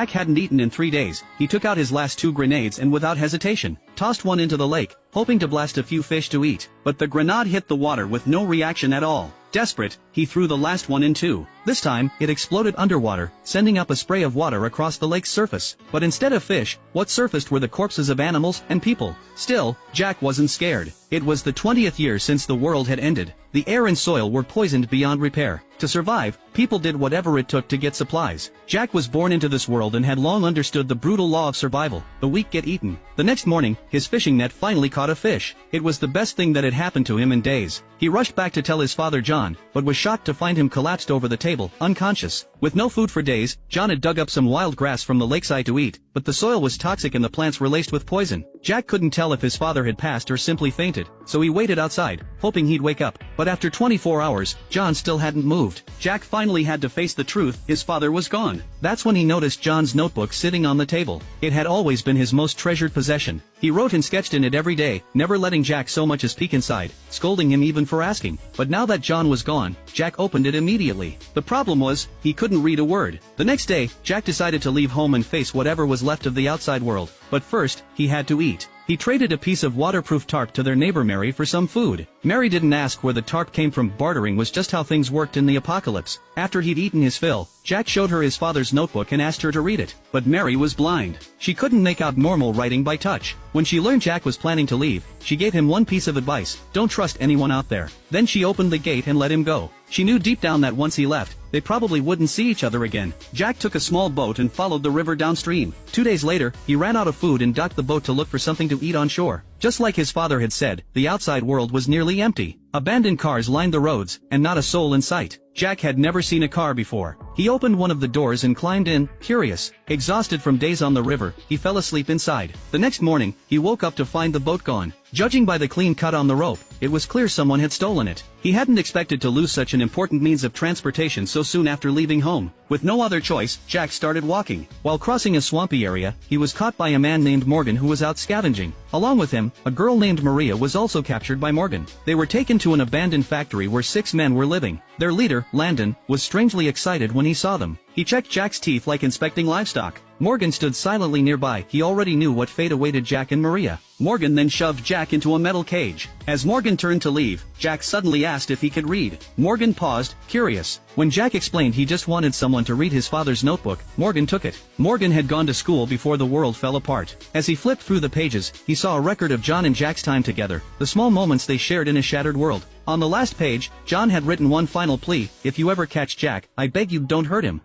Jack hadn't eaten in 3 days. He took out his last 2 grenades and without hesitation, tossed one into the lake, hoping to blast a few fish to eat. But the grenade hit the water with no reaction at all. Desperate, he threw the last one in too. This time, it exploded underwater, sending up a spray of water across the lake's surface. But instead of fish, what surfaced were the corpses of animals and people. Still, Jack wasn't scared. It was the 20th year since the world had ended. The air and soil were poisoned beyond repair. To survive, people did whatever it took to get supplies. Jack was born into this world and had long understood the brutal law of survival. The weak get eaten. The next morning, his fishing net finally caught a fish. It was the best thing that had happened to him in days. He rushed back to tell his father John, but was shocked to find him collapsed over the table, unconscious. With no food for days, John had dug up some wild grass from the lakeside to eat, but the soil was toxic and the plants were laced with poison. Jack couldn't tell if his father had passed or simply fainted, so he waited outside, hoping he'd wake up. But after 24 hours, John still hadn't moved. Jack finally had to face the truth: his father was gone. That's when he noticed John's notebook sitting on the table. It had always been his most treasured possession. He wrote and sketched in it every day, never letting Jack so much as peek inside, scolding him even for asking. But now that John was gone, Jack opened it immediately. The problem was, he couldn't read a word. The next day, Jack decided to leave home and face whatever was left of the outside world. But first, he had to eat. He traded a piece of waterproof tarp to their neighbor Mary for some food. Mary didn't ask where the tarp came from. Bartering was just how things worked in the apocalypse. After he'd eaten his fill, Jack showed her his father's notebook and asked her to read it. But Mary was blind. She couldn't make out normal writing by touch. When she learned Jack was planning to leave, she gave him one piece of advice: don't trust anyone out there. Then she opened the gate and let him go. She knew deep down that once he left, they probably wouldn't see each other again. Jack took a small boat and followed the river downstream. 2 days later, he ran out of food and docked the boat to look for something to eat on shore. Just like his father had said, the outside world was nearly empty. Abandoned cars lined the roads, and not a soul in sight. Jack had never seen a car before. He opened one of the doors and climbed in, curious. Exhausted from days on the river, he fell asleep inside. The next morning, he woke up to find the boat gone. Judging by the clean cut on the rope, it was clear someone had stolen it. He hadn't expected to lose such an important means of transportation so soon after leaving home. With no other choice, Jack started walking. While crossing a swampy area, he was caught by a man named Morgan who was out scavenging. Along with him, a girl named Maria was also captured by Morgan. They were taken to an abandoned factory where 6 men were living. Their leader, Landon, was strangely excited when he saw them. He checked Jack's teeth like inspecting livestock. Morgan stood silently nearby. He already knew what fate awaited Jack and Maria. Morgan then shoved Jack into a metal cage. As Morgan turned to leave, Jack suddenly asked if he could read. Morgan paused, curious. When Jack explained he just wanted someone to read his father's notebook, Morgan took it. Morgan had gone to school before the world fell apart. As he flipped through the pages, he saw a record of John and Jack's time together, the small moments they shared in a shattered world. On the last page, John had written one final plea: if you ever catch Jack, I beg you don't hurt him.